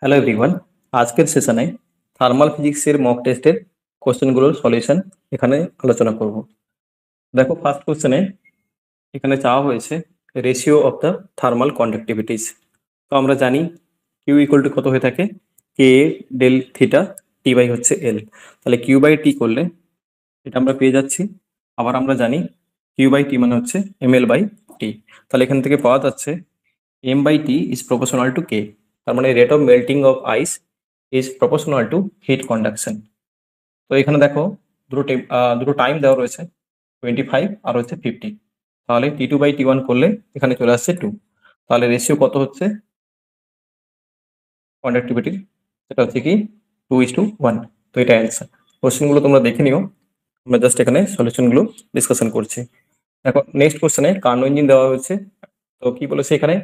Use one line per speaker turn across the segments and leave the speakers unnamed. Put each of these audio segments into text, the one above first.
Hello everyone, আজকের সেশনে thermal ফিজিক্সের মক টেস্টের কোশ্চেনগুলোর সলিউশন এখানে আলোচনা করব। দেখো, ফার্স্ট কোশ্চেনে এখানে চাওয়া হয়েছে রেশিও অফ দ্য থার্মাল কন্ডাক্টিভিটিস। তো আমরা জানি কিউ ইকুয়াল টু কত হয়ে থাকে, কে ডেল থিটা টি বাই হচ্ছে এল। তাহলে কিউ বাই টি করলে এটা আমরা পেয়ে যাচ্ছি। আবার আমরা জানি কিউ বাই টি মানে হচ্ছে এম এল বাই টি। তাহলে এখান থেকে পাওয়া যাচ্ছে M by T is proportional to K. তার মানে rate of melting of ice is proportional to heat conduction. তো এখানে দেখো দুটো টাইম দেওয়া রয়েছে, 25 আর হচ্ছে 50। তাহলে টি টু বাই টি ওয়ান করলে এখানে চলে আসছে 2। তাহলে রেশিও কত হচ্ছে কন্ডাক্টিভিটির, সেটা হচ্ছে কি 2:1। তো এটা অ্যান্সার। কোশ্চেনগুলো তোমরা দেখে নিও, আমরা জাস্ট এখানে সলিউশনগুলো ডিসকাশন করছি। দেখো নেক্সট কোশ্চেনে কার্নো ইঞ্জিন দেওয়া হয়েছে। তো কি বলেছে এখানে,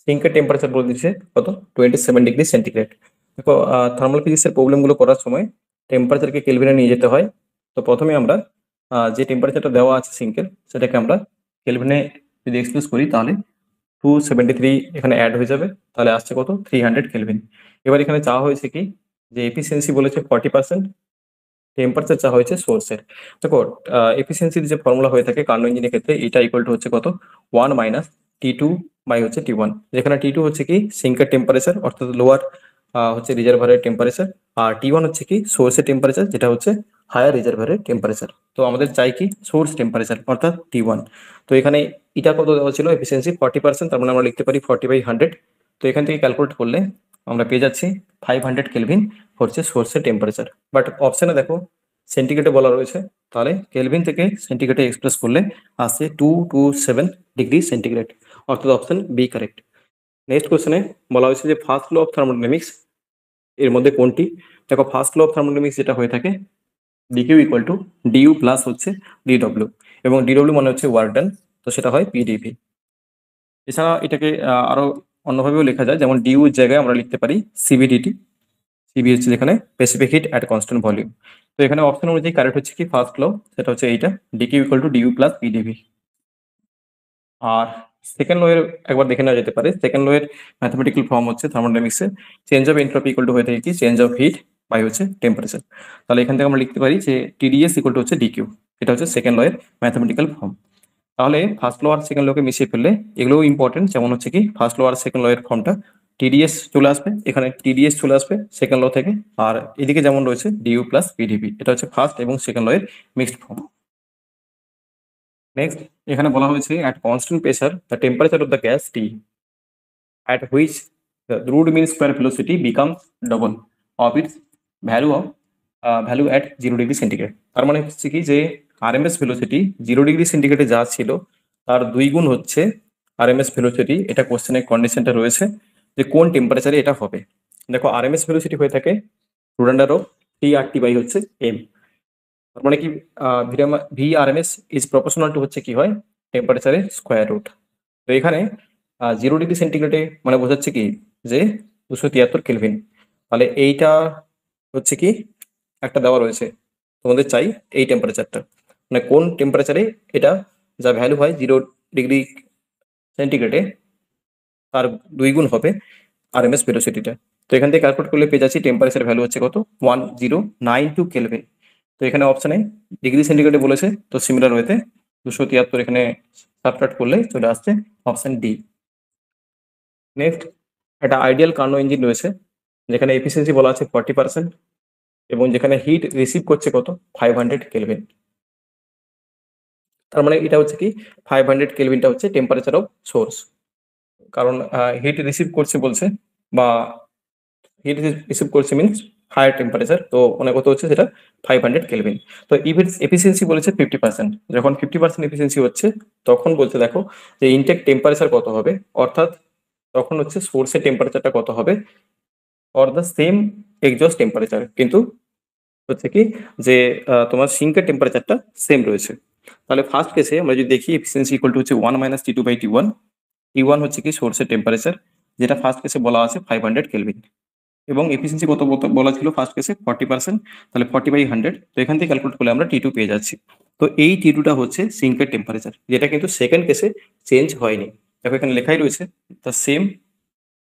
সিঙ্কের টেম্পারেচার বলে দিচ্ছে কত, 27 ডিগ্রি সেন্টিগ্রেড। দেখো থার্মাল ফিজিক্সের প্রবলেমগুলো করার সময় টেম্পারেচারকে কেলভিনে নিয়ে যেতে হয়। তো প্রথমে আমরা যে টেম্পারেচারটা দেওয়া আছে সিঙ্কের, সেটাকে আমরা কেলভিনে যদি এক্সপ্রেস করি তাহলে 273 এখানে অ্যাড হয়ে যাবে। তাহলে আসছে কত, 300 কেলভিন। এবার এখানে চাওয়া হয়েছে কি, যে এফিসিয়েন্সি বলেছে 40%, টেম্পারেচার চাওয়া হয়েছে সোর্সের। দেখো এফিসিয়েন্সির যে ফর্মুলা হয়ে থাকে কার্নো ইঞ্জিনের ক্ষেত্রে, এটা ইকুয়াল টু হচ্ছে কত, 1 মাইনাস T2 বাই হচ্ছে T1। যেখানে T2 হচ্ছে কি সিঙ্কের টেম্পারেচার অর্থাৎ লোয়ার হচ্ছে রিজার্ভারের টেম্পারেচার, আর T1 হচ্ছে কি সোর্সের টেম্পারেচার যেটা হচ্ছে হায়ার রিজার্ভারের টেম্পারেচার। তো আমাদের চাই কি সোর্স টেম্পারেচার অর্থাৎ T1। তো এখানে এটা কত দেওয়া ছিল, এফিসিয়েন্সি 40%, তার মানে আমরা লিখতে পারি 40/100। তো এখান থেকে ক্যালকুলেট করলে আমরা পেয়ে যাচ্ছি 500 কেলভিন হচ্ছে সোর্সের টেম্পারেচার। বাট অপশানে দেখো সেন্টিগ্রেডে বলা রয়েছে, তাহলে কেলভিন থেকে সেন্টিগ্রেডে এক্সপ্রেস করলে আসছে 227 ডিগ্রি সেন্টিগ্রেড, অর্থাৎ অপশন বি কারেক্ট। নেক্সট কোশ্চেনে বলা হয়েছে যে ফার্স্ট ল অফ থার্মোডাইনামিক্স এর মধ্যে কোনটি। দেখো ফার্স্ট ল অফ থার্মোডাইনামিক্স যেটা হয়ে থাকে, DQ equal to dU plus হচ্ছে ডিডব্লিউ, এবং ডিডব্লিউ মানে হচ্ছে ওয়ার্ক ডান, তো সেটা হয় পিডিভি। এছাড়া এটাকে আরো অন্যভাবেও লেখা যায়, যেমন ডিইউ এর জায়গায় আমরা লিখতে পারি সিবিডিটি। সিবি হচ্ছে যেখানে specific hit at constant volume. তো এখানে অপশন অনুযায়ী কারেক্ট হচ্ছে কি ফার্স্ট ল, সেটা হচ্ছে এইটা, dQ equal to dU plus PdV. আর সেকেন্ড ল এর একবার দেখে নেওয়া যেতে পারে। সেকেন্ড ল এর ম্যাথমেটিক্যাল ফর্ম হচ্ছে থার্মোডাইনামিক্সে change of entropy equal to হয়ে থাকে কি চেঞ্জ অফ হিট বাই হচ্ছে টেম্পারেচার। তাহলে এখান থেকে আমরা লিখতে পারি যে টিডিএস ইকুয়াল টু হচ্ছে ডিকিউ। এটা হচ্ছে সেকেন্ড ল এর ম্যাথমেটিক্যাল ফর্ম। তাহলে ফার্স্ট ল আর সেকেন্ড লকে মিশিয়ে ফেললে এগুলোও ইম্পর্টেন্ট, যেমন হচ্ছে কি ফার্স্ট ল আর সেকেন্ড ল এর ফর্মটা টিডিএস চলে আসবে, এখানে টিডিএস চলে আসবে সেকেন্ড ল থেকে, আর এদিকে যেমন রয়েছে ডিইউ প্লাস পিডিভি, এটা হচ্ছে ফার্স্ট এবং সেকেন্ড ল এর মিক্সড ফর্ম। নেক্সট এখানে বলা হয়েছে at constant pressure the temperature of the gas T at which the root mean square velocity becomes double of its value at 0 degree centigrade. তার মানে হচ্ছে কি যে আরএমএস ভেলোসিটি 0 ডিগ্রি সেন্টিগ্রেডে যা ছিল তার 2 গুণ হচ্ছে আরএমএস ভেলোসিটি। এটা কোশ্চেনের কন্ডিশনটা রয়েছে যে কোন টেম্পারেচারে এটা হবে। দেখো আরএমএস ভেলোসিটি হয়ে থাকে root under of T R T by হচ্ছে এম। তার মানে কি v RMS is proportional to হচ্ছে কি হয় টেম্পারেচারের স্কোয়ার রুট। তো এখানে 0 ডিগ্রি সেন্টিগ্রেডে মানে বোঝাচ্ছে কি যে 273 কেলভিন। তাহলে এইটা হচ্ছে কি একটা দেওয়া রয়েছে, তোমাদের চাই এই টেম্পারেচারটা, মানে কোন টেম্পারেচারে এটা যা ভ্যালু হয় 0 ডিগ্রি সেন্টিগ্রেডে তার 2 গুণ হবে আরএমএস ভেলোসিটিটা। তো এখান থেকে ক্যালকুলেট করলে পেয়ে যাচ্ছি টেম্পারেচার ভ্যালু হচ্ছে কত, 1092 কেলভিন। তো এখানে অপশানে ডিগ্রি সেন্টিগ্রেডে বলেছে, তো সিমিলার ওয়েতে 273 এখানে সাবট্রাক্ট করলে চলে আসছে অপশান ডি। নেক্সট একটা আইডিয়াল কার্নো ইঞ্জিন রয়েছে, যেখানে এফিসিয়েন্সি বলা আছে 40%, এবং যেখানে হিট রিসিভ করছে কত 500 কেলভিন। তার মানে এটা হচ্ছে কি 500 কেলভিনটা হচ্ছে টেম্পারেচার অফ সোর্স, কারণ হিট রিসিভ করছে বলছে, বা হিট রিসিভ করছে মিনস হায়ার টেম্পারেচার, তো মানে কত হচ্ছে সেটা 500 কেলভিন। তো এফিসিয়েন্সি বলেছে 50%, যখন 50% এফিসিয়েন্সি হচ্ছে তখন বলছে দেখো যে ইনটেক টেম্পারেচার কত হবে, অর্থাৎ তখন হচ্ছে সোর্সের টেম্পারেচারটা কত হবে or the same exhaust temperature, কিন্তু হচ্ছে কি যে তোমার সিঙ্কের টেম্পারেচারটা সেম রয়েছে। তাহলে ফার্স্ট কেসে আমরা যদি দেখি এফিসিয়েন্সি ইকুয়াল টু হচ্ছে 1 minus T two by T one. T one হচ্ছে কি সোর্সের টেম্পারেচার, যেটা ফার্স্ট কেসে বলা আছে 500 কেলভিন, এবং এফিসিয়েন্সি কত বলা ছিল ফার্স্ট কেসে 40%। তাহলে 40/100, তো এখান থেকে ক্যালকুলেট করলে আমরা টি টু পেয়ে যাচ্ছি। তো এই টি টুটা হচ্ছে সিঙ্কের টেম্পারেচার, যেটা কিন্তু সেকেন্ড কেসে চেঞ্জ হয়নি। দেখো এখানে লেখাই রয়েছে the same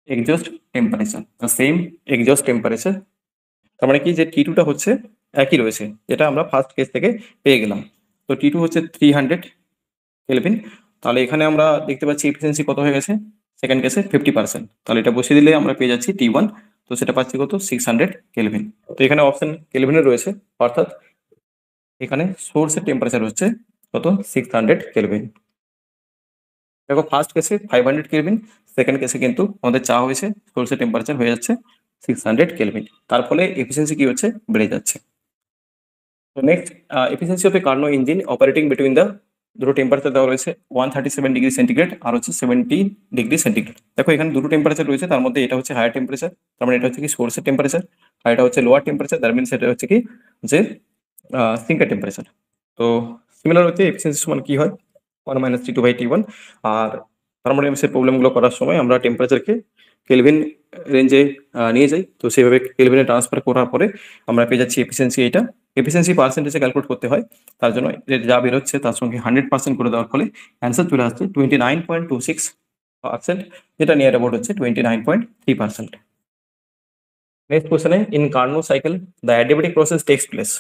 exhaust temperature, the same exhaust temperature. তার মানে কি যে T2টা হচ্ছে একই রয়েছে, যেটা আমরা ফার্স্ট কেস থেকে পেয়ে গেলাম। তো T2 হচ্ছে 300 কেলভিন। তাহলে এখানে আমরা দেখতে পাচ্ছি এফিসিয়েন্সি কত হয়ে গেছে সেকেন্ড কেসে 50%। তাহলে এটা বসিয়ে দিলে আমরা পেয়ে যাচ্ছি T1, তো সেটা পাচ্ছি কত 600 কেলভিন। তো এখানে অপশন কেলভিনে রয়েছে, অর্থাৎ এখানে সোর্সের টেম্পারেচার হচ্ছে কত 600 কেলভিন। দেখো ফার্স্ট কেসে 500 কেলভিন, সেকেন্ড কেসে কিন্তু আমাদের চাওয়া হয়েছে সোর্সের টেম্পারেচার হয়ে যাচ্ছে 600 কেলভিন। তার ফলে এফিসিয়েন্সি কি হচ্ছে বেড়ে যাচ্ছে। তো next efficiency of A Karnaugh engine operating between the, দুটো টেম্পারেচার দেওয়া রয়েছে 137 ডিগ্রি সেন্টিগ্রেড আর হচ্ছে 70 ডিগ্রি সেন্টিগ্রেড। দেখো এখানে দুটো টেম্পারেচার রয়েছে, তার মধ্যে এটা হচ্ছে হায়ার টেম্পারেচার, তার মানে এটা হচ্ছে কি সোর্সের টেম্পারেচার, আর এটা হচ্ছে লোয়ার টেম্পারেচার, দ্যাট মিনস এটা হচ্ছে কি যে সিঙ্কার টেম্পারেচার। তো সিমিলার হতে এফিসিয়েন্সি সমান কি হয় 1 - T2/T1। আর থার্মোডাইনামিক্সের প্রবলেমগুলো করার সময় আমরা টেম্পারেচারকে কেলভিন রেঞ্জে নিয়ে যাই, তো সেভাবে কেলভিনে ট্রান্সফার করার পরে আমরা পেয়ে যাচ্ছি এফিসিয়েন্সি। এইটা এফিসিয়েন্সি পার্সেন্টেজে ক্যালকুলেট করতে হয়, তার জন্য যা বেরোচ্ছে তার সঙ্গে 100% করে দেওয়ার ফলে অ্যান্সার চলে আসছে 29.26%, যেটা নিয়ার অ্যাবাউট হচ্ছে 29.3%। নেক্সট কোশ্চেনে in Karnaugh cycle the adiabatic process takes place.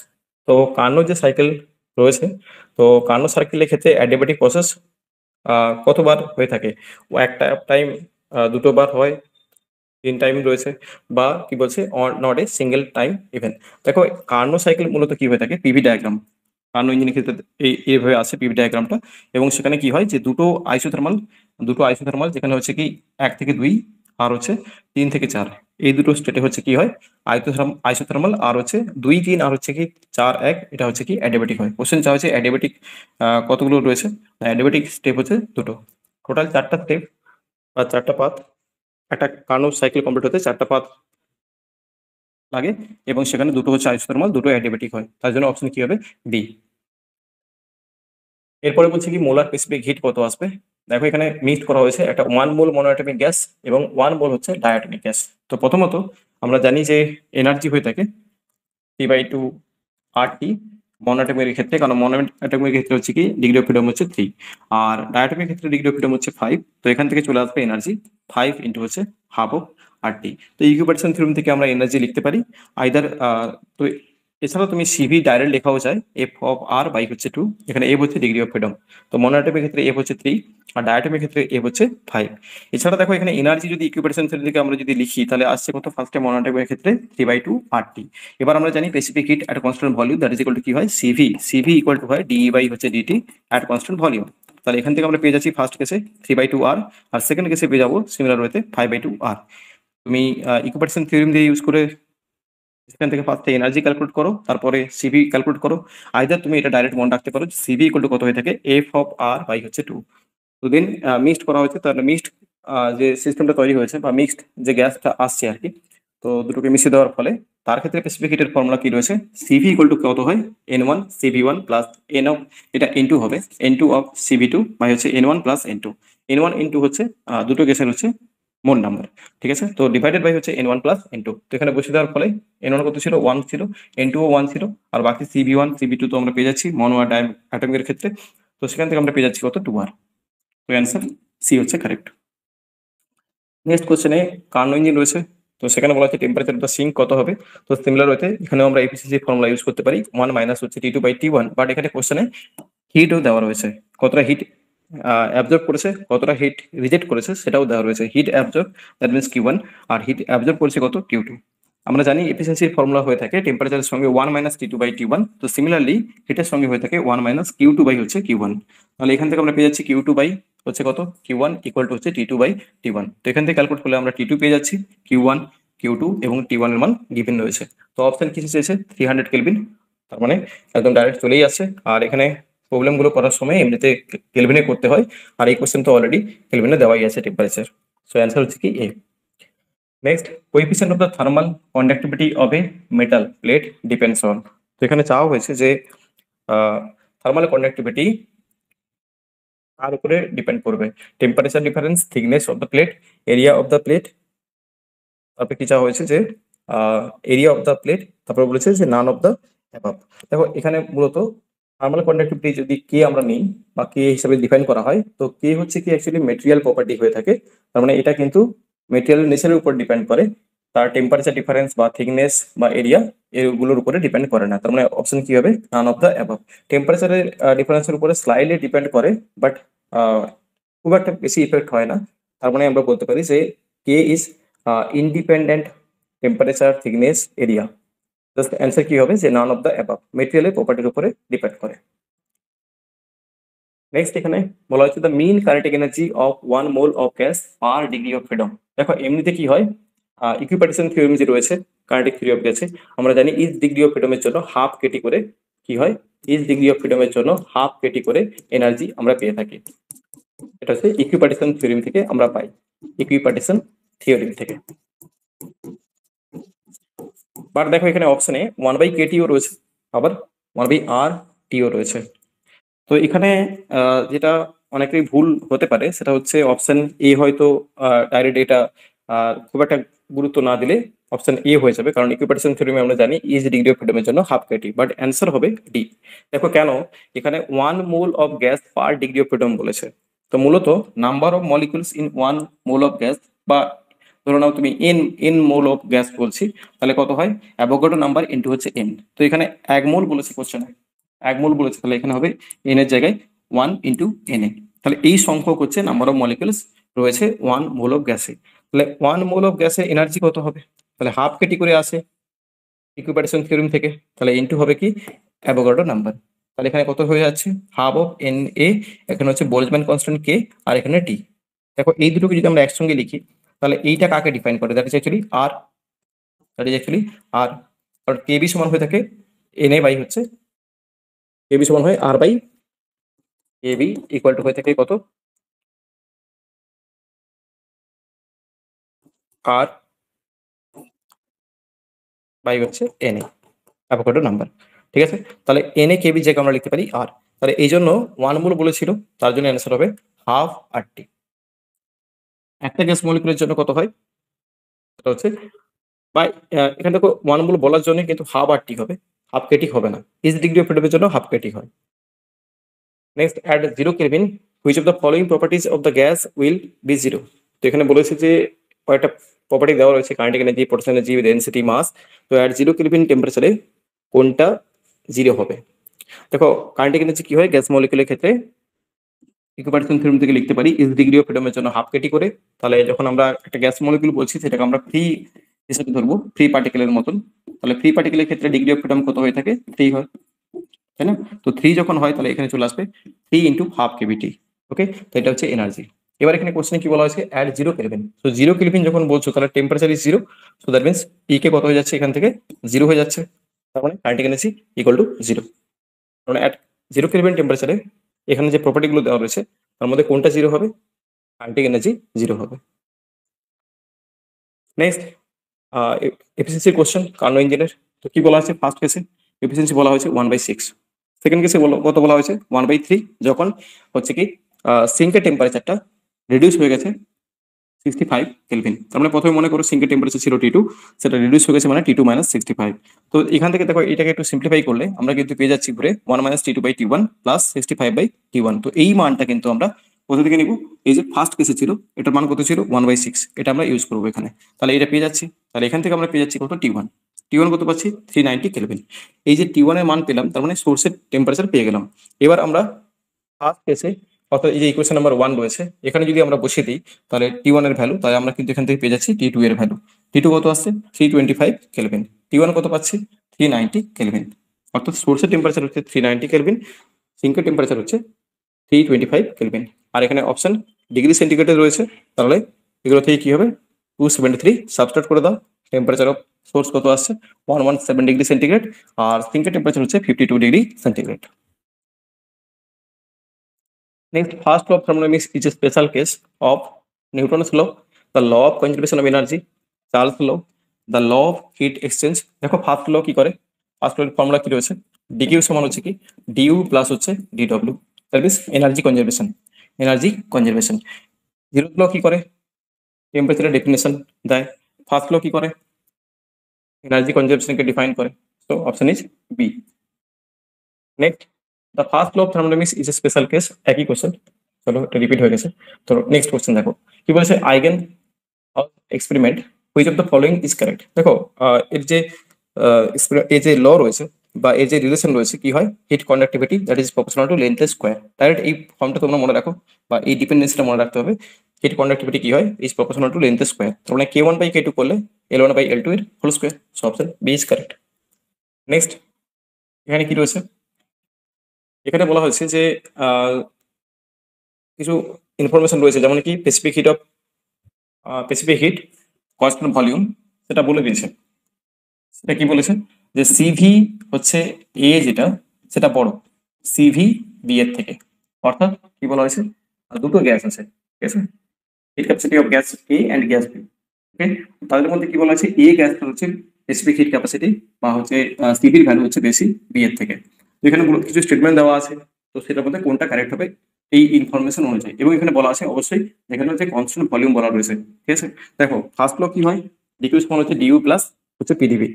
তো কার্নো যে সাইকেল রয়েছে, তো কার্নো সাইকেলের ক্ষেত্রে অ্যাডিয়াবেটিক প্রসেস কতবার হয়ে থাকে? ও একটা টাইম, দুটো বার হয়, 3 টাইম রয়েছে, বা কি বলছে not a single time even. দেখো কার্নো সাইকেল মূলত কি হয়ে থাকে পিভি ডায়াগ্রাম, কার্নো ইঞ্জিনের ক্ষেত্রে এইভাবে আসে পিভি ডায়াগ্রামটা, এবং সেখানে কি হয় যে দুটো আইসোথার্মাল যেখানে হচ্ছে কি 1 থেকে 2 আর হচ্ছে 3 থেকে 4, এই দুটো স্টেটে হচ্ছে কি হয় আইসোথার্মাল, আর হচ্ছে 2 3 আর হচ্ছে কি 4 1, এটা হচ্ছে কি অ্যাডিয়াবেটিক হয়। কোশ্চেন চা হচ্ছে অ্যাডিয়াবেটিক কতগুলো রয়েছে, অ্যাডিয়াবেটিক স্টেপ হচ্ছে দুটো, টোটাল 4টা স্টেপ বা 4টা পাথ। একটা কার্নো সাইকেল কমপ্লিট হতে 4টা পাথ লাগে, এবং সেখানে দুটো হচ্ছে আইসোথার্মাল, দুটো অ্যাডিয়াবেটিক হয়, তার জন্য অপশন কি হবে বি। এরপরে বলছে কি মোলার স্পেসিফিক হিট কত আসবে। দেখো এখানে মিক্সড করা হয়েছে একটা 1 মোল মনোঅ্যাটমিক গ্যাস এবং 1 মোল হচ্ছে ডায়াটমিক গ্যাস। তো প্রথমত আমরা জানি যে এনার্জি হয়ে থাকে T/2 RT মনোঅ্যাটমিকের ক্ষেত্রে, কারণ মনোঅ্যাটমিকের ক্ষেত্রে হচ্ছে কি ডিগ্রি অফ ফ্রিডম হচ্ছে 3, আর ডায়াটমিক ক্ষেত্রে ডিগ্রি অফ ফ্রিডম হচ্ছে 5। তো এখান থেকে চলে আসবে এনার্জি 5 ইন্টু হচ্ছে হাফ অফ RT। তো ইকুইপার্টিশন থিওরেম থেকে আমরা এনার্জি লিখতে পারি আইদার, তো এছাড়াও তুমি সিভি ডাইরেক্ট লেখাও যায় এফ অফ আর বাই হচ্ছে 2, এখানে এফ হচ্ছে ডিগ্রি অফ ফ্রিডম। তো মনোঅ্যাটমিকের ক্ষেত্রে এফ হচ্ছে 3 আর ডায়াটমিকের ক্ষেত্রে এফ হচ্ছে 5। এছাড়া দেখো এখানে এনার্জি যদি ইকুইপার্টিশন থিওরেম থেকে আমরা যদি লিখি তাহলে আসছে কত ফার্স্টে মনোঅ্যাটমিকের ক্ষেত্রে 3/2 RT। এবার আমরা জানি specific hit at constant volume that is equal two কি হয় সিভি ইকুয়াল টু হয় ডিই বাই হচ্ছে ডিটি এট কনস্ট্যান্ট ভলিউম। তাহলে এখান থেকে আমরা পেয়ে যাচ্ছি ফার্স্ট কেসে 3/2 R, আর সেকেন্ড কেসে পেয়ে যাবো সিমিলার ওয়েতে 5/2 R। তুমি ইকুইপার্টিশন থিওরেম দিয়ে ইউজ করে সেখান থেকে ফার্স্টে এনার্জি ক্যালকুলেট করো, তারপরে সিভি ক্যালকুলেট করো। আইদার তুমি এটা ডাইরেক্ট মনে রাখতে পারো সিভি ইকুয়াল টু কত হয়ে থাকে এফ অফ আর বাই হচ্ছে 2। তো দেন মিক্সড করা হয়েছে, তাহলে মিক্সড যে সিস্টেমটা তৈরি হয়েছে বা মিক্সড যে গ্যাসটা আসছে আর কি, তো দুটোকে মিশিয়ে দেওয়ার ফলে তার ক্ষেত্রে স্পেসিফিক হিটের ফর্মুলা কি রয়েছে সিভি ইকুয়াল টু কত হয় N1 CV1 plus N of, এটা N2 হবে N2 অফ CV2 বাই হচ্ছে N1 plus N2। N1 N2 হচ্ছে দুটো গ্যাসের হচ্ছে মোট নাম্বার, ঠিক আছে। তো ডিভাইডেড বাই হচ্ছে N1 প্লাস N2। তো এখানে বসে দেওয়ার ফলে N1 কত ছিল 1 ছিল, N2 ও 1 ছিল, আর বাকি CV1 CV2 তো আমরা পেয়ে যাচ্ছি মনো আর অ্যাটমিকের ক্ষেত্রে। তো সেখান থেকে আমরা পেয়ে যাচ্ছি কত 2R। তো অ্যান্সার সি হচ্ছে কারেক্ট। নেক্সট কোশ্চেনে কার্নো ইঞ্জিন রয়েছে, তো সেখানে বলা হচ্ছে টেম্পারেচার অফ দ্য সিঙ্ক কত হবে। তো সিমিলার হতে এখানে আমরা এফিসিসি ফর্মুলা ইউজ করতে পারি 1 মাইনাস হচ্ছে T2/T1, বাট এখানে কোশ্চেনে হিটও দেওয়া রয়েছে, কতটা হিট অ্যাবজর্ব করেছে কতটা হিট রিজেক্ট করেছে সেটাও দেওয়া রয়েছে। Heat absorb that means Q1, আর হিট অ্যাবজর্ব করেছে কত Q2। আমরা জানি এফিসিয়েন্সির ফর্মুলা হয়ে থাকে টেম্পারেচারের সঙ্গে 1 মাইনাস T2/T1, তো সিমিলারলি হিটের সঙ্গে হয়ে থাকে 1 মাইনাস Q2 বাই হচ্ছে Q1। তাহলে এখান থেকে আমরা পেয়ে যাচ্ছি Q2 বাই হচ্ছে কত Q1 ইকুয়াল টু হচ্ছে T2/T1। তো এখান থেকে ক্যালকুলেট করলে আমরা T2 পেয়ে যাচ্ছি, Q1 Q2 এবং T1 এর মান গিভেন রয়েছে। তো অপশন কি চেয়েছে 300 কেলভিন, তার মানে একদম ডাইরেক্ট চলেই আসছে। আর এখানে প্রবলেমগুলো করার সময় এমনিতে কেলভিনে করতে হয়, আর এই কোশ্চেন তো অলরেডি কেলভিনে দেওয়াই আছে টেম্পারেচার। সো অ্যান্সার হচ্ছে কি A. Next coefficient of the thermal conductivity of a metal plate depends on. তো এখানে চাওয়া হয়েছে যে থার্মাল কন্ডাক্টিভিটি তার উপরে ডিপেন্ড করবে temperature difference, thickness of the plate, area of the plate, তারপরে কি চাওয়া হয়েছে যে এরিয়া অফ দ্য প্লেট, তারপরে বলেছে যে নান অফ দ্য অ্যাবাভ। দেখো এখানে মূলত থার্মাল কন্ডাক্টিভিটি যদি কে আমরা নিই বা কে হিসাবে ডিফাইন করা হয়, তো কে হচ্ছে কি অ্যাকচুয়ালি মেটেরিয়াল প্রপার্টি হয়ে থাকে। তার মানে এটা কিন্তু মেটেরিয়ালের নেচারের উপর ডিপেন্ড করে, তার টেম্পারেচার ডিফারেন্স বা থিকনেস বা এরিয়া এগুলোর উপরে ডিপেন্ড করে না। তার মানে অপশন কি হবে? None of the above. টেম্পারেচারের ডিফারেন্সের উপরে স্লাইডলি ডিপেন্ড করে, বাট খুব একটা বেশি ইফেক্ট হয় না। তার মানে আমরা বলতে পারি যে K is independent temperature thickness area. Just answer কি হবে? যে নান অফ দ্য অ্যাবভ, মেটেরিয়ালের প্রপার্টির উপরে ডিপেন্ড করে। নেক্সট এখানে বলা হচ্ছে the mean kinetic energy of 1 mole of gas per degree of freedom. দেখো এমনিতে কি হয়, ইকুইপার্টিশন থিওরেম যে রয়েছে কাইনেটিক থিওরি অফ গ্যাসে, আমরা জানি ইচ ডিগ্রি অফ ফ্রিডমের জন্য হাফ কেটি করে কি হয়, ইচ ডিগ্রি অফ ফ্রিডমের জন্য হাফ কেটি করে এনার্জি আমরা পেয়ে থাকি। এটা হচ্ছে ইকুইপার্টিশন থিওরেম থেকে আমরা পাই, ইকুইপার্টিশন থিওরেম থেকে। বাট দেখো এখানে অপশনে 1/kTও রয়েছে, আবার 1/RTও রয়েছে। তো এখানে যেটা অনেকেরই ভুল হতে পারে সেটা হচ্ছে অপশন এ হয়তো ডাইরেক্ট এটা খুব একটা গুরুত্ব না দিলে অপশন এ হয়ে যাবে, কারণ ইকুইপার্টিশন থিওরেমে আমরা জানি ইজ ডিগ্রি অফ ফ্রিডমের জন্য হাফ কেটি, বাট অ্যান্সার হবে ডি। দেখো কেন, এখানে 1 mole of gas per degree of freedom বলেছে। তো মূলত number of molecules in 1 mole of gas, বা ধরো নাও তুমি এন মোল অফ গ্যাস বলছি, তাহলে কত হয়? অ্যাভোগাড্রো নাম্বার ইনটু হচ্ছে এন। তো এখানে 1 মোল বলেছে কোশ্চেনে, 1 মোল বলেছে, তাহলে এখানে হবে এন এর জায়গায় 1 ইন্টু এন এ। তাহলে এই সংখ্যক হচ্ছে নাম্বার অফ মলিকুলস রয়েছে 1 মোল অফ গ্যাসে। তাহলে 1 মোল অফ গ্যাসে এনার্জি কত হবে? তাহলে হাফ কেটি করে আসে ইকুইপার্টিশন থিওরেম থেকে, তাহলে ইনটু হবে কি অ্যাভোগাড্রো নাম্বার। তাহলে এখানে কত হয়ে যাচ্ছে? হাফ অফ এন এ, এখানে হচ্ছে বোল্টজম্যান কনস্ট্যান্ট কে, আর এখানে টি। দেখো এই দুটোকে যদি আমরা একসঙ্গে লিখি, তাহলে এইটা কাকে ডিফাইন করে? That is actually R, that is actually R. কারণ কে বি সমান হয়ে থাকে এন এ বাই হচ্ছে, কে বি সমান হয় R by A B, equal to হয়ে থাকে কত? আর বাই হচ্ছে এন এ, অ্যাভোগাড্রো নাম্বার। ঠিক আছে, তাহলে এন এ কেবি জায়গায় আমরা লিখতে পারি আর। তাহলে এই জন্য 1 মোল বলেছিল, তার জন্য অ্যান্সার হবে হাফ আর টি। একটা গ্যাস মলিকুলের জন্য কত হয়? সেটা হচ্ছে বা এখানে দেখো 1 মোল বলার জন্য কিন্তু হাফ আর টি হবে, হাফ কেটি হবে না। ইজ ডিগ্রি অফ ফ্রিডমের জন্য হাফ কেটি হয়। Next, at 0 kelvin which of the following properties of the gas will be 0। তো এখানে বলেছে যে কয়েকটা প্রপার্টি দেওয়া রয়েছে, kinetic energy, potential energy, density, mass. তো অ্যাট 0 কেলভিন টেম্পারেচারে কোনটা 0 হবে? দেখো কাইনেটিক এনার্জি কি হয় গ্যাস মলিকুলের ক্ষেত্রে, ইকুইপার্টিশন থিওরেম থেকে লিখতে পারি ইজ ডিগ্রি অফ ফ্রিডমের জন্য হাফ কেটি করে। তাহলে যখন আমরা একটা গ্যাস মলিকুল বলছি সেটাকে আমরা ফ্রি হিসেবে ধরবো, ফ্রি পার্টিকেলের মতন। তাহলে ফ্রি পার্টিকেলের ক্ষেত্রে ডিগ্রি অফ ফ্রিডম কত হয়ে থাকে? 3 হয়, তাই না? তো 3 যখন হয় তাহলে এখানে চলে আসবে 3 ইন্টু হাফ কেভিটি। ওকে, তো এটা হচ্ছে এনার্জি। এবার এখানে কোশ্চেনে কি বলা হয়েছে? At 0 kelvin. তো 0 কেলভিন যখন বলছো তাহলে temperature is 0, so that means E K কত হয়ে যাচ্ছে? এখান থেকে 0 হয়ে যাচ্ছে। তার মানে কাইনেটিক এনার্জি ইকুয়াল টু 0। মানে অ্যাট 0 কেলভিন টেম্পারেচারে এখানে যে প্রপার্টিগুলো দেওয়া রয়েছে তার মধ্যে কোনটা 0 হবে? কাইনেটিক এনার্জি 0 হবে। নেক্সট, এফিসিয়েন্সির কোশ্চেন কার্নো ইঞ্জিনের। তো কি বলা আছে? ফার্স্ট কেসে এফিসিয়েন্সি বলা হয়েছে 1/6। সেকেন্ড কেসে কত বলা হয়েছে? 1/3, যখন হচ্ছে কি সিঙ্কের টেম্পারেচারটা রিডিউস হয়ে গেছে 65 কেলভিন। তার মানে প্রথমে মনে করো সিঙ্কের টেম্পারেচার ছিল T2, সেটা রিডিউস হয়ে গেছে মানে T2 - 65। তো এখান থেকে দেখো এটাকে একটু সিম্পলিফাই করলে আমরা কিন্তু পেয়ে যাচ্ছি ঘুরে 1 - T2/T1 প্লাস 65/T1। তো এই মানটা কিন্তু আমরা কোথা থেকে নিব? এই যে ফার্স্ট কেসে ছিল এটার মান কত ছিল? 1/6, এটা আমরা ইউজ করবো এখানে। তাহলে এটা পেয়ে যাচ্ছি, তাহলে এখান থেকে আমরা পেয়ে যাচ্ছি কত? T1। T1 কত পাচ্ছি? 390 কেলভিন। এই যে T1 এর মান পেলাম, তার মানে সোর্সের টেম্পারেচার পেয়ে গেলাম। এবার আমরা ফার্স্ট কেসে, অর্থাৎ এই যে ইকুয়েশন নাম্বার 1 রয়েছে, এখানে যদি আমরা বসিয়ে দিই তাহলে T1 এর ভ্যালু, তাহলে আমরা কিন্তু এখান থেকে পেয়ে যাচ্ছি T2 এর ভ্যালু। T2 কত আসছে? 325 কেলভিন। T1 কত পাচ্ছি? 390 কেলভিন। অর্থাৎ সোর্সের টেম্পারেচার হচ্ছে 390 কেলভিন, সিঙ্কের টেম্পারেচার হচ্ছে 325 কেলভিন। আর এখানে অপশন ডিগ্রি সেন্টিগ্রেডে রয়েছে, তাহলে এগুলো থেকে কি হবে? 273 সাবস্ট্রাক্ট করে দাও। টেম্পারেচার অফ সোর্স কত আসছে? 117 ডিগ্রি সেন্টিগ্রেড, আর সিঙ্কের টেম্পারেচার হচ্ছে 52 degree centigrade. Next, first law of thermodynamics is a special case of Newton's law, the law of conservation of energy, Charles law, the law of heat exchange। দেখো first law কি করে? First ল এর formula কি রয়েছে? DQ সমান হচ্ছে কি D U plus হচ্ছে D W, that is energy conservation, energy conservation. Zero law কি করে? টেম্পারেচারের ডেফিনেশন দেয়। ফার্স্ট ল কি করে? এনার্জি কনজারভেশনকে ডিফাইন করে। So option is B. Next, the first law of thermodynamics is a special case. একই কোশ্চেন, চলো এটা রিপিট হয়ে গেছে। তো নেক্সট কোশ্চেন দেখো কি বলেছে? Eigen experiment which of the following is correct. দেখো এর যে এই যে ল রয়েছে বা এই যে রিলেশন রয়েছে কি হয়, heat conductivity that is proportional to length square. Direct এই ফর্মটা তোমরা মনে রাখো বা এই ডিপেন্ডেন্সিটা মনে রাখতে হবে। হিট কন্ডাক্টিভিটি কি হয়, is proportional to length square. তার মানে k1/k2 করলে L1/L2 এর whole square. So option B is correct. Next এখানে কি রয়েছে, এখানে বলা হয়েছে যে কিছু ইনফরমেশন রয়েছে, যেমন কি স্পেসিফিক হিট কনস্ট্যান্ট ভলিউম সেটা বলে দিয়েছে। সেটা কি বলেছে যে সিভি হচ্ছে এ যেটা সেটা বড় সিভি বি এর থেকে। অর্থাৎ কি বলা হয়েছে, দুটো গ্যাস আছে, ঠিক আছে, heat capacity of gas A and gas B. Okay, তাদের মধ্যে কি বলা আছে, এ গ্যাসটা হচ্ছে স্পেসিফিক হিট ক্যাপাসিটি বা হচ্ছে সিভির ভ্যালু হচ্ছে বেশি বি এর থেকে। এখানে কিছু স্টেটমেন্ট দেওয়া আছে, তো সেটার মধ্যে কোনটা কারেক্ট হবে এই ইনফরমেশন অনুযায়ী। এবং এখানে বলা আছে অবশ্যই এখানে হচ্ছে কনস্ট্যান্ট ভলিউম বলা রয়েছে, ঠিক আছে। দেখো ফার্স্ট ল কি হয়, ডিকিউ সমান হচ্ছে ডিইউ প্লাস হচ্ছে পিডিবি,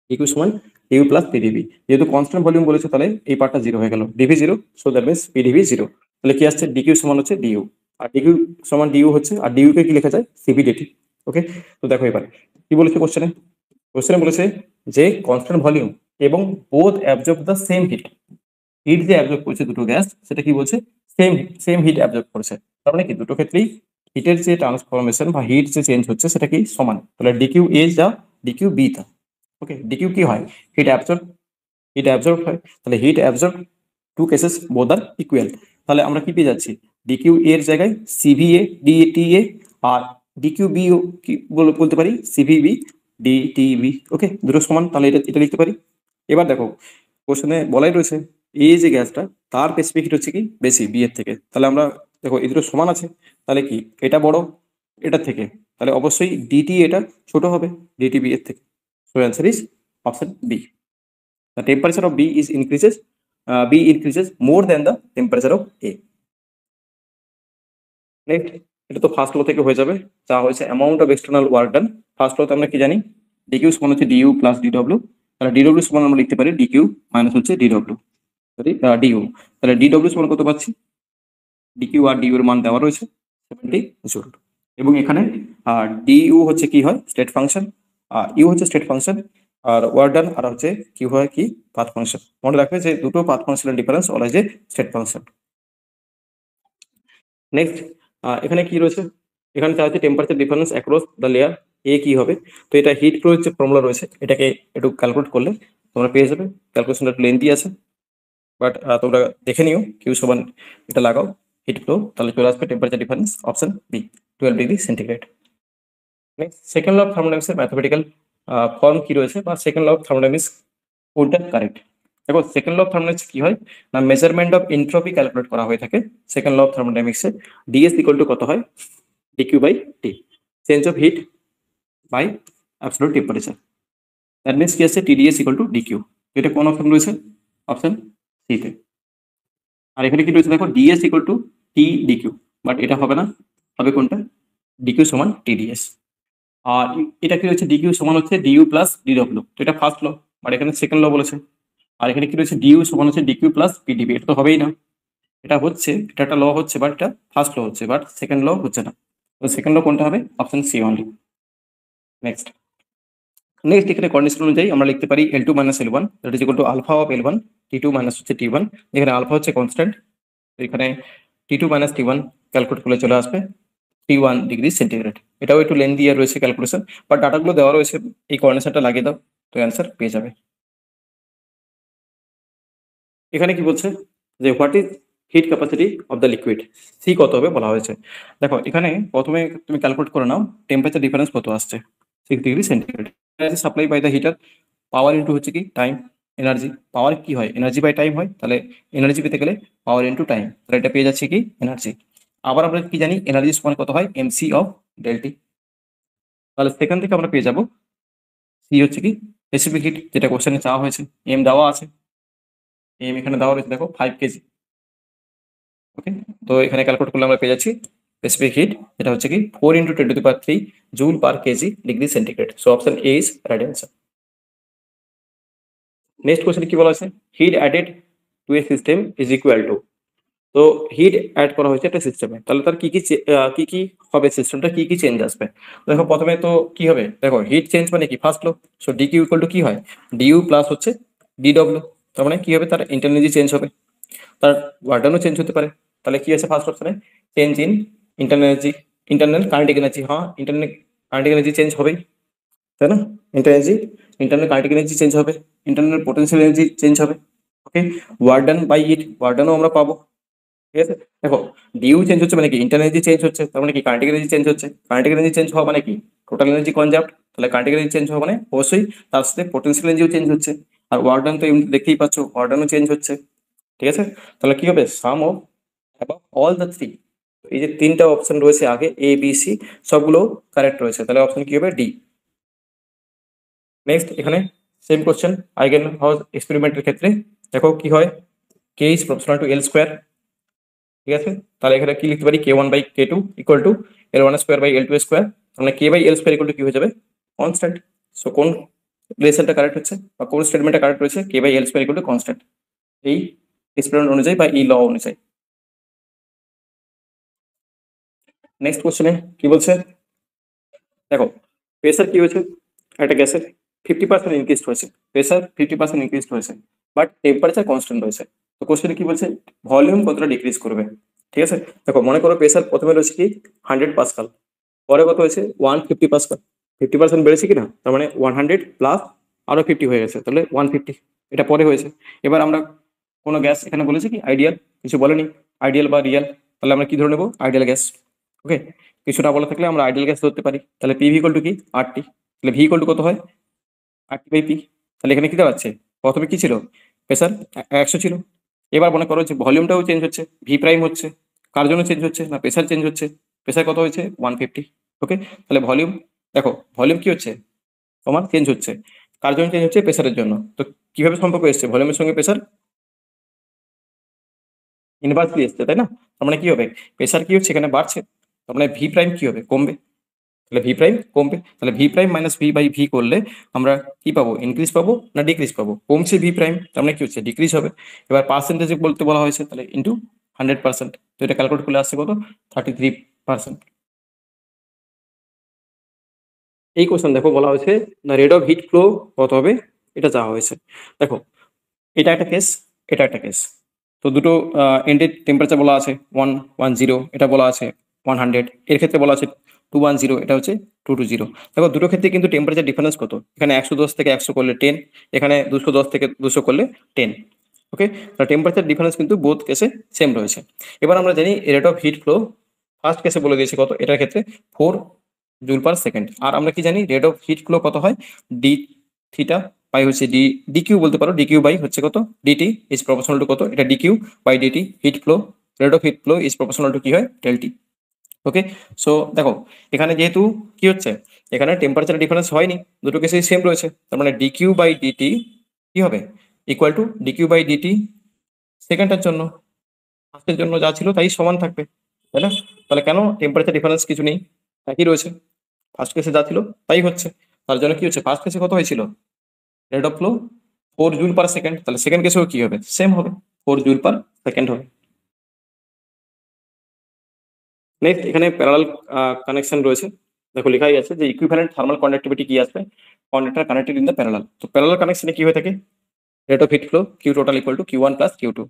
ডিকিউ সমান ডিইউ প্লাস পিডিবি। যেহেতু কনস্ট্যান্ট ভলিউম বলেছে তাহলে এই পার্টটা জিরো হয়ে গেল, dV zero, so that means PdV zero. তাহলে কি আসছে, ডিকিউ সমান হচ্ছে ডিইউ, আর ডিকিউ সমান ডিইউ হচ্ছে, আর ডিইউ কে কি লেখা যায়, সিভিডিটি। ওকে, তো দেখো এবার কি বলেছে কোশ্চেনে, কোশ্চেনে বলেছে যে কনস্ট্যান্ট ভলিউম এবং both absorb the same heat. Heat যে অ্যাবজর্ব করছে দুটো গ্যাস সেটা কি বলছে, সেম সেম হিট অ্যাবজর্ব করছে। তার মানে কি দুটো ক্ষেত্রেই হিটের যে ট্রান্সফরমেশন বা হিট যে চেঞ্জ হচ্ছে সেটা কি সমান। তাহলে ডিকিউ এ যা ডিকিউ বি তা। ওকে, ডিকিউ কি হয়, হিট অ্যাবজর্ব হয়। তাহলে heat absorb two cases both are equal. তাহলে আমরা কি পেয়ে যাচ্ছি, ডিকিউ এর জায়গায় সিভিএ ডিটিএ, আর ডিকিউ বি কি বলতে পারি সিভিবি ডিটিবি। ওকে, দুটো সমান, তাহলে এটা এটা লিখতে পারি। এবার দেখো কোশ্চেনে বলাই রয়েছে এই যে গ্যাসটা তার স্পেসিফিক হিট হচ্ছে কি বেশি বি এর থেকে। তাহলে আমরা দেখো এই দুটো সমান আছে, তাহলে কি এটা বড় এটা থেকে, তাহলে অবশ্যই ডিটি এটা ছোট হবে ডিটি বি এর থেকে। So answer is option B. The temperature of B increases more than the temperature of A. Next, এটা তো ফার্স্ট ল থেকে হয়ে যাবে, যা হয়েছে amount of external work done. First লতে আমরা কি জানি, ডিকিউ সমান হচ্ছে ডিইউ প্লাস ডিডব্লিউ। তাহলে ডিডব্লিউ সমান আমরা লিখতে পারি ডিকিউ মাইনাস হচ্ছে ডিডব্লিউ, সরি ডিইউ। তাহলে ডিডব্লিউ সমান কত পাচ্ছি, ডিকিউ আর ডিইউ এর মান দেওয়া রয়েছে 70 জুল। এবং এখানে ডিইউ হচ্ছে কি হয়, স্টেট ফাংশন, ইউ হচ্ছে স্টেট ফাংশন, আর ওয়ার্ক ডান আর হচ্ছে কি হয় কি পাথ ফাংশন। মনে রাখবে যে দুটো পাথ ফাংশনের difference always a state function. Next এখানে কি রয়েছে, এখানে চাওয়া হচ্ছে temperature difference across the layer এ কি হবে। তো এটা হিট ফ্লো যে ফর্মুলা রয়েছে এটাকে একটু ক্যালকুলেট করলে তোমরা পেয়ে যাবে। ক্যালকুলেশনটা একটু লেন্থি আছে, বাট তোমরা দেখে নিও কিউ সমান এটা লাগাও হিট ফ্লো, তাহলে চলে আসবে temperature difference option B 12 degree centigrade. Next second law of থার্মোডাইনামিক্সের ম্যাথমেটিক্যাল ফর্ম কি রয়েছে বা সেকেন্ড ল অফ থার্মোডাইনামিক্স কোনটা কারেক্ট। দেখো সেকেন্ড ল অফ থার্মোডাইনামিক্স কি হয় না, মেজারমেন্ট অফ এনট্রপি ক্যালকুলেট করা হয়ে থাকে সেকেন্ড ল অফ থার্মোডাইনামিক্সে। ডিএস ইকুয়াল টু কত হয়, D Q by T, change of heat by absolute temperature. That means কি আছে, টিডিএস ইকুয়াল টু ডিকিউ। এটা কোন অপশন রয়েছে, অপশন সি তে। আর এখানে কি রয়েছে দেখো, DS equal two T DQ, but এটা হবে না, হবে কোনটা, ডিকিউ সমান টিডিএস। আর এটা কি রয়েছে, ডিকিউ সমান হচ্ছে ডিইউ প্লাস ডিডব্লিউ, তো এটা ফার্স্ট ল, আর এখানে সেকেন্ড ল বলেছে। আর এখানে কি রয়েছে, ডিইউ সমান হচ্ছে ডিকিউ প্লাস পিডিবি, এটা তো হবেই না। এটা হচ্ছে, এটা একটা ল হচ্ছে, বাট এটা ফার্স্ট ল হচ্ছে, বাট সেকেন্ড ল হচ্ছে না। তো সেকেন্ড ল কোনটা হবে, option C only. Next next এখানে কন্ডিশন অনুযায়ী আমরা লিখতে পারি L2 minus L1 that is equal to alpha of L1, T2 minus হচ্ছে T1। এখানে আলফা হচ্ছে কনস্ট্যান্ট, এখানে T2 মাইনাস T1 ক্যালকুলেট করলে চলে আসবে 31 ডিগ্রি সেন্টিগ্রেড। এটাও একটু লেন্থ দিয়ে রয়েছে ক্যালকুলেশন, বাট ডাটাগুলো দেওয়া রয়েছে, এই কোঅর্ডিনেশনটা লাগিয়ে দাও তো অ্যান্সার পেয়ে যাবে। এখানে কি বলছে যে what is heat capacity of the liquid, C কত হবে বলা হয়েছে। দেখো এখানে প্রথমে তুমি ক্যালকুলেট করে নাও টেম্পারেচার ডিফারেন্স কত আসছে, 6 degree centigrade. Energy supply by the heater, power into হচ্ছে কি টাইম, এনার্জি পাওয়ার কি হয়, এনার্জি বাই টাইম হয়, তাহলে এনার্জি পেতে গেলে পাওয়ার ইনটু টাইম, তাহলে এটা পেয়ে যাচ্ছে কি এনার্জি। আবার আমরা কি জানি এনার্জি সমান কত হয়, এমসি অফ ডেল্টি। তাহলে সেখান থেকে আমরা পেয়ে যাব সি হচ্ছে কি স্পেসিফিক হিট, যেটা কোশ্চেনে চাওয়া হয়েছে। এম দেওয়া আছে, এম এখানে দেওয়া রয়েছে দেখো 5 কেজি। ওকে, তো এখানে ক্যালকুলেট করলে আমরা পেয়ে যাচ্ছি স্পেসিফিক হিট, যেটা হচ্ছে কি 4 × 10⁻³ joule per kg degree centigrade. So option A is right answer. Next question কি বলা আছে, heat added to a system is equal to, তো হিট অ্যাড করা হয়েছে একটা সিস্টেমে, তাহলে তার কি কি হবে, সিস্টেমটা কি কি চেঞ্জ আসবে। দেখো প্রথমে তো কি হবে, দেখো হিট চেঞ্জ মানে কি ফার্স্ট লো। সো ডিকিউ ইকুয়াল টু কি হয়, ডিইউ প্লাস হচ্ছে ডিডব্লিউ। তার মানে কি হবে, তার ইন্টারনাল এনার্জি চেঞ্জ হবে, তার ওয়ার্ডানও চেঞ্জ হতে পারে। তাহলে কি আছে ফার্স্ট অপশনে, change in internal energy, internal kinetic energy. হ্যাঁ, ইন্টারনাল কাইনেটিক এনার্জি চেঞ্জ হবেই, তাই না। ইন্টারনাল কাইনেটিক এনার্জি চেঞ্জ হবে, ইন্টারনাল পোটেনশিয়াল এনার্জি চেঞ্জ হবে। Okay, work done by it, work ডানও আমরা পাবো। ঠিক আছে, দেখো ডিউ চেঞ্জ হচ্ছে মানে কি ইন্টারনাল এনার্জি চেঞ্জ হচ্ছে, তার মানে কি কাইনেটিক এনার্জি চেঞ্জ হচ্ছে। কাইনেটিক এনার্জি চেঞ্জ হওয়া মানে কি টোটাল এনার্জি কনজার্ভড, তাহলে কাইনেটিক এনার্জি চেঞ্জ হওয়া মানে অবশ্যই তার সাথে পোটেনশিয়াল এনার্জিও চেঞ্জ হচ্ছে। আর ওয়ার্ক ডান তো এমনি দেখতেই পাচ্ছ, ওয়ার্ক ডানও চেঞ্জ হচ্ছে। ঠিক আছে, তাহলে কি হবে, sum of above all the three. এই যে তিনটা অপশন রয়েছে আগে এ বি সি, সবগুলো কারেক্ট রয়েছে, তাহলে অপশন কি হবে, ডি। নেক্সট এখানে সেম কোশ্চেন, আইগেন হাউস এক্সপেরিমেন্টের ক্ষেত্রে দেখো কি হয়, K is proportional to L square. ঠিক আছে, তাহলে এখানে কি লিখতে পারি, K one by K two equal to L one square by L two square. মানে K by L square equal two কি হয়ে যাবে, কনস্ট্যান্ট। সো কোন রিলেশনটা কারেক্ট হচ্ছে বা কোন স্টেটমেন্টটা কারেক্ট রয়েছে, K by L square equal to constant, এই এক্সপেরিমেন্ট অনুযায়ী বা এই ল অনুযায়ী। নেক্সট কোশ্চেনে কি বলছে, দেখো প্রেসার কি হয়েছে, একটা গ্যাসের 50% ইনক্রিজ হয়েছে, প্রেসার 50% ইনক্রিজ হয়েছে, বাট টেম্পারেচার কনস্ট্যান্ট রয়েছে। তো কোশ্চেনে কি বলছে, ভলিউম কতটা ডিক্রিজ করবে। ঠিক আছে, দেখো মনে করো প্রেসার প্রথমে রয়েছে কি 100 পাস্কাল, পরে কত হয়েছে 150 পাস্কাল, 50% বেড়েছে কিনা, তার মানে 100 প্লাস আরো 50 হয়ে গেছে, তাহলে 150, এটা পরে হয়েছে। এবার আমরা কোনো গ্যাস এখানে বলেছে কি আইডিয়াল, কিছু বলেনি, আইডিয়াল বা রিয়াল, তাহলে আমরা কি ধরে নেবো, আইডিয়াল গ্যাস। ওকে, কিছু না বলা থাকলে আমরা আইডিয়াল গ্যাস ধরতে পারি, তাহলে পি ইকুয়াল টু কি আরটি, তাহলে ভি ইকুয়াল টু কত হয় আরটি বাই পি। তাহলে এখানে কি দাঁড়াচ্ছে, প্রথমে কি ছিল, প্রেসার 100 ছিল, এবার মনে করো যে ভলিউমটাও চেঞ্জ হচ্ছে, ভি প্রাইম হচ্ছে, কার জন্য চেঞ্জ হচ্ছে না, প্রেসার চেঞ্জ হচ্ছে, প্রেসার কত হয়েছে 150। ওকে, তাহলে ভলিউম, দেখো ভলিউম কি হচ্ছে তোমার চেঞ্জ হচ্ছে, কার জন্য চেঞ্জ হচ্ছে, প্রেসারের জন্য। তো কিভাবে সম্পর্ক এসছে, ভলিউমের সঙ্গে প্রেসার ইনভার্সলি এসছে, তাই না। তার মানে কি হবে, প্রেসার কি হচ্ছে এখানে বাড়ছে, তার মানে ভি প্রাইম কি হবে, কমবে, তাহলে ভি প্রাইম কমবে, তাহলে V prime minus V by V করলে আমরা কি পাবো, ইনক্রিজ পাবো না ডিক্রিজ পাবো, কমছে ভি প্রাইম, তার মানে কি হচ্ছে ডিক্রিজ হবে। এবার পার্সেন্টেজে বলতে বলা হয়েছে, তাহলে ইন্টু 100%, তো এটা ক্যালকুলেট করলে আসছে কত, 33%। এই কোশ্চেন দেখো বলা হয়েছে the rate of heat flow কত হবে, এটা চাওয়া হয়েছে। দেখো এটা একটা কেস, এটা একটা কেস, তো দুটো এন্ডের টেম্পারেচার বলা আছে 110, এটা বলা আছে 100, এর ক্ষেত্রে বলা আছে 210, এটা হচ্ছে 220। দেখো দুটো ক্ষেত্রে কিন্তু টেম্পারেচার ডিফারেন্স কত, এখানে 110 থেকে 100 করলে 10, এখানে 210 থেকে 200 করলে 10। ওকে, তাহলে টেম্পারেচার ডিফারেন্স কিন্তু বোথ কেসে সেম রয়েছে। এবার আমরা জানি rate of heat flow first কেসে বলে দিয়েছি কত, এটার ক্ষেত্রে 4 জুল পার সেকেন্ড। আর আমরা কি জানি রেট অফ হিট ফ্লো কত হয়, ডি থিটা বাই হচ্ছে ডিকিউ বলতে পারো, ডিকিউ বাই হচ্ছে কত, ডিটি ইজ প্রপোর্শনাল টু কত, এটা dQ by dT, heat flow, rate of heat flow is proportional to কি হয়, ডেলটি। ওকে, সো দেখো এখানে যেহেতু কি হচ্ছে, এখানে টেম্পারেচার ডিফারেন্স হয়নি, দুটো কেসেই সেম রয়েছে, তার মানে ডিকিউ বাই ডিটি কি হবে, equal to dQ by dT সেকেন্ডের জন্য, ফার্স্টের জন্য যা ছিল তাই সমান থাকবে, তাই না। তাহলে কেন টেম্পারেচার ডিফারেন্স কিছু নেই, একই রয়েছে, ফার্স্ট কেসে যা ছিল তাই হচ্ছে। তার জন্য কি হচ্ছে, ফার্স্ট কেসে কত হয়েছিল, rate of flow 4 joule per second, তাহলে সেকেন্ড কেসেও কি হবে, সেম হবে, 4 জুল পার সেকেন্ড হবে। নেক্সট এখানে প্যারালাল কানেকশন রয়েছে, দেখো লেখাই আছে যে ইকুইভ্যালেন্ট থার্মাল কন্ডাক্টিভিটি কি আসবে, conductor connected in the parallel. তো প্যারালাল কানেকশনে কি হয়ে থাকে, rate of heat flow Q total equal to Q one plus Q two.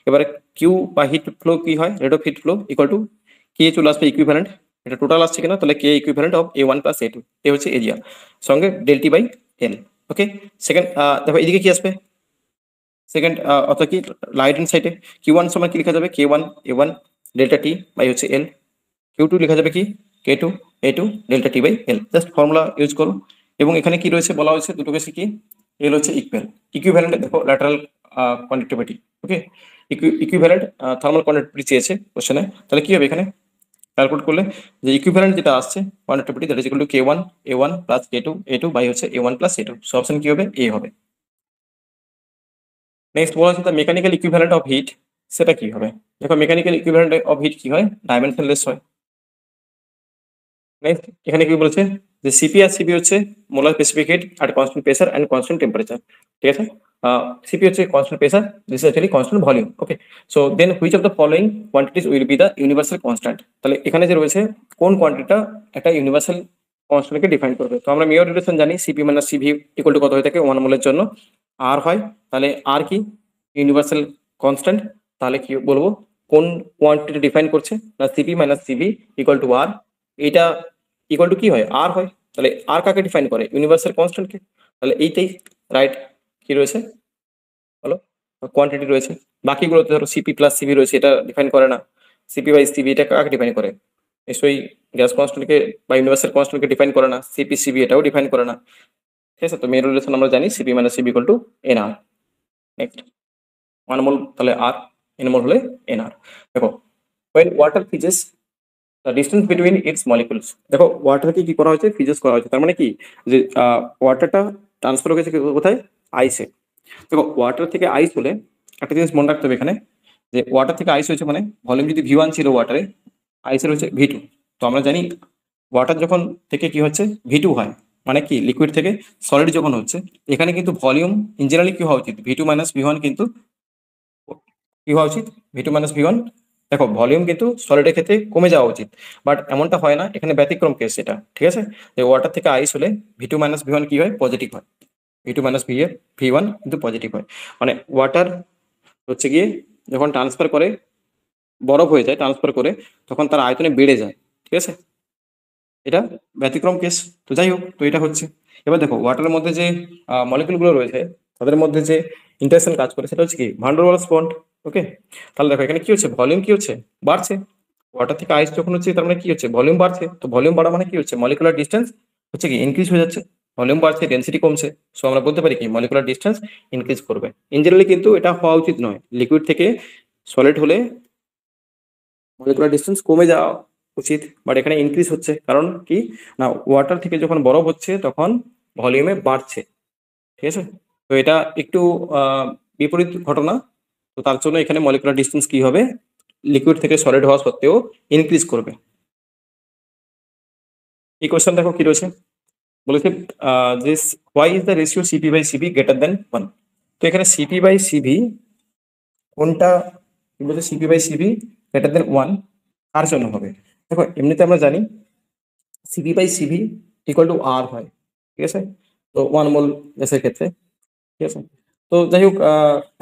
এবারে কিউ বা হিট ফ্লো কি হয়, rate of heat flow equal to K চলে আসবে ইকুইভ্যালেন্ট, এটা টোটাল আসছে কিনা, তাহলে K equivalent of A one plus A two, A হচ্ছে এরিয়া, সঙ্গে ডেলটি বাই এল। ওকে, সেকেন্ড দেখো এদিকে কি আসবে, সেকেন্ড অর্থাৎ কি রাইট হ্যান্ড সাইডে কিউ ওয়ান সময় কি লেখা যাবে, K one A one delta T by হচ্ছে এল, কিউ টু লেখা যাবে কি K two A two delta T by L, just formula use করো। এবং এখানে কি রয়েছে বলা হয়েছে দুটো কেসে কি, এল হচ্ছে ইকুয়াল, ইকুইভ্যালেন্ট দেখো ল্যাটারাল কন্ডাক্টিভিটি। ওকে, ইকুইভ্যালেন্ট থার্মাল কন্ডাক্টিভিটি চেয়েছে কোশ্চেনে, তাহলে কি হবে এখানে ক্যালকুলেট করলে যে ইকুইভ্যালেন্ট যেটা আসছে conductivity that is equal to K one A one plus K two A two by হচ্ছে A one plus A two, so option কি হবে, এ হবে। নেক্সট বলা হচ্ছে the mechanical equivalent of heat, সেটা কি হবে, দেখো মেকানিক্যাল ইকুইভ্যালেন্ট অফ হিট কি হয়, ডাইমেনশনলেস হয়। নেক্সট এখানে কি বলেছে যে সিপি আর সিবি হচ্ছে molar specific hit at constant pressure and constant temperature, ঠিক আছে। সিপি হচ্ছে constant pressure, this is actually constant volume. Okay, so then which of the following quantities will be the universal constant. তাহলে এখানে যে রয়েছে কোন কোয়ান্টিটিটা একটা ইউনিভার্সাল কনস্ট্যান্টকে ডিফাইন করবে। তো আমরা মেয়র রিলেশন জানি, Cp minus CV equal to কত হয়ে থাকে 1 মোলের জন্য আর হয়। তাহলে আর কি ইউনিভার্সাল কনস্ট্যান্ট, তাহলে কি বলবো কোন কোয়ান্টিটি ডিফাইন করছে না C P minus CV equal to R, এটা ইকুয়াল টু কি হয় আর হয়। তাহলে আর কাকে ডিফাইন করে ইউনিভার্সাল কনস্ট্যান্টকে। তাহলে এইটাই রাইট কি রয়েছে বলো কোয়ান্টিটি রয়েছে। বাকিগুলোতে ধরো সিপি প্লাস সিভি রয়েছে, এটা ডিফাইন করে না। সিপি বাই সিভি এটা কাকে ডিফাইন করে, নিশ্চয়ই গ্যাস কনস্ট্যান্টকে বা ইউনিভার্সাল কনস্ট্যান্টকে ডিফাইন করে না। সিপি সিভি এটাও ডিফাইন করে না, ঠিক আছে। তো মেরু রিলেশন আমরা জানি Cp minus CV equal to n R. Next 1 mole তাহলে আর, এন মোল হলে এন আর। দেখো when water freezes the distance between its molecules, দেখো ওয়াটারকে কি করা হয়েছে ফ্রিজেস করা হয়েছে, তার মানে কি যে ওয়াটারটা ট্রান্সফার হয়েছে কোথায় আইসে। দেখো ওয়াটার থেকে আইস হলে একটা জিনিস মনে রাখতে হবে এখানে, যে ওয়াটার থেকে আইস হয়েছে মানে ভলিউম যদি ভি ওয়ান ছিল ওয়াটারে, আইসের হচ্ছে ভি টু। তো আমরা জানি ওয়াটার যখন থেকে কি হচ্ছে ভি টু হয়, মানে কি লিকুইড থেকে সলিড যখন হচ্ছে, এখানে কিন্তু ভলিউম ইন জেনারেলি কি হওয়া উচিত V two minus V one, কিন্তু কি হওয়া উচিত V two minus V one. দেখো ভলিউম কিন্তু সলিডের ক্ষেত্রে কমে যাওয়া উচিত, বাট এমনটা হয় না, এখানে ব্যতিক্রম কেস এটা, ঠিক আছে। যে ওয়াটার থেকে আইস হলে V two minus V one কি হয় পজিটিভ হয়, V two minus V one কিন্তু পজিটিভ হয়। মানে ওয়াটার হচ্ছে গিয়ে যখন ট্রান্সফার করে বরফ হয়ে যায় ট্রান্সফার করে, তখন তার আয়তনে বেড়ে যায়, ঠিক আছে। এটা ব্যতিক্রম কেস। তো যাই হোক, তো এটা হচ্ছে এবার দেখো ওয়াটারের মধ্যে যে মলিকুলগুলো রয়েছে তাদের মধ্যে যে ইন্টারেকশন কাজ করে সেটা হচ্ছে কি ভান ডের ওয়ালস বন্ড। ওকে, তাহলে দেখো এখানে কি হচ্ছে ভলিউম কি হচ্ছে বাড়ছে, ওয়াটার থেকে আইস যখন হচ্ছে তার মানে কি হচ্ছে ভলিউম বাড়ছে। তো ভলিউম বাড়া মানে কি হচ্ছে মলিকুলার ডিস্টেন্স হচ্ছে কি ইনক্রিজ হয়ে যাচ্ছে, ভলিউম বাড়ছে ডেনসিটি কমছে। সো আমরা বলতে পারি কি মলিকুলার ডিস্টেন্স ইনক্রিজ করবে। ইন জেনারেলি কিন্তু এটা হওয়া উচিত নয়, লিকুইড থেকে সলিড হলে মলিকুলার ডিস্টেন্স কমে যাওয়া উচিত, বাট এখানে ইনক্রিজ হচ্ছে। কারণ কি না ওয়াটার থেকে যখন বরফ হচ্ছে তখন ভলিউমে বাড়ছে, ঠিক আছে। তো এটা একটু বিপরীত ঘটনা। তো তার জন্য এখানে মলিকুলার ডিস্টেন্স কি হবে লিকুইড থেকে সলিড হওয়া সত্ত্বেও ইনক্রিজ করবে। এই কোয়েশ্চেন দেখো কি রয়েছে, বলেছে যে why is the ratio C P by C V greater than 1। তো এখানে সিপি বাই সিবি কোনটা কি বলছে C P by C V greater than 1 কার জন্য হবে। দেখো এমনিতে আমরা জানি C P by C V equal to R হয়, ঠিক আছে। তো 1 মোল গ্যাসের ক্ষেত্রে, ঠিক আছে। তো যাই হোক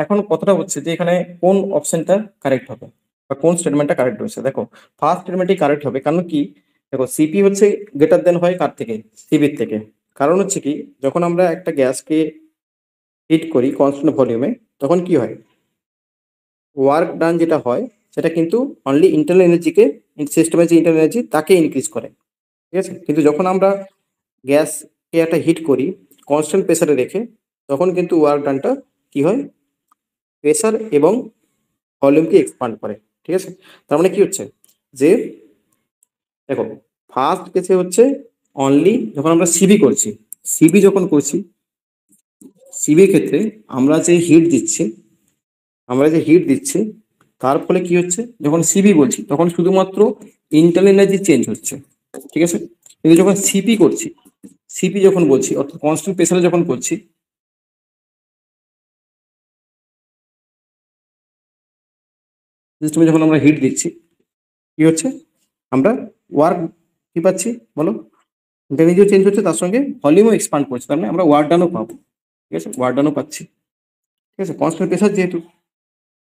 এখন কথাটা হচ্ছে যে এখানে কোন অপশনটা কারেক্ট হবে বা কোন স্টেটমেন্টটা কারেক্ট হয়েছে। দেখো ফার্স্ট স্টেটমেন্টই কারেক্ট হবে, কারণ কি দেখো সিপি হচ্ছে গ্রেটার দেন হয় কার থেকে সিবির থেকে। কারণ হচ্ছে কি যখন আমরা একটা গ্যাসকে হিট করি কনস্ট্যান্ট ভলিউমে, তখন কি হয় ওয়ার্ক ডান যেটা হয় সেটা কিন্তু অনলি ইন্টারনাল এনার্জিকে সিস্টেমের যে ইন্টারনাল এনার্জি তাকে ইনক্রিজ করে, ঠিক আছে। কিন্তু যখন আমরা গ্যাসকে একটা হিট করি কনস্ট্যান্ট প্রেসারে রেখে, তখন কিন্তু ওয়ার্ক ডানটা কি হয় প্রেসার এবং ভলিউমকে এক্সপান্ড করে, ঠিক আছে। তার মানে কি হচ্ছে যে দেখো ফার্স্ট কেসে হচ্ছে অনলি যখন আমরা সিবি করছি, সিবি যখন করছি সিবির ক্ষেত্রে আমরা যে হিট দিচ্ছি তার ফলে কি হচ্ছে যখন সিবি বলছি তখন শুধুমাত্র ইন্টারনাল এনার্জি চেঞ্জ হচ্ছে, ঠিক আছে। কিন্তু যখন সিপি করছি, সিপি যখন বলছি অর্থাৎ কনস্ট্যান্ট প্রেসারে যখন করছি, সিস্টেমে যখন আমরা হিট দিচ্ছি কি হচ্ছে আমরা ওয়ার্ক কি পাচ্ছি বলো ইন্টারনাল চেঞ্জ হচ্ছে, তার সঙ্গে ভলিউমও এক্সপান্ড করছে, তার মানে আমরা ওয়ার্ক ডানও পাবো, ঠিক আছে, ওয়ার্ক ডানও পাচ্ছি, ঠিক আছে। কনস্ট্যান্ট প্রেসার যেহেতু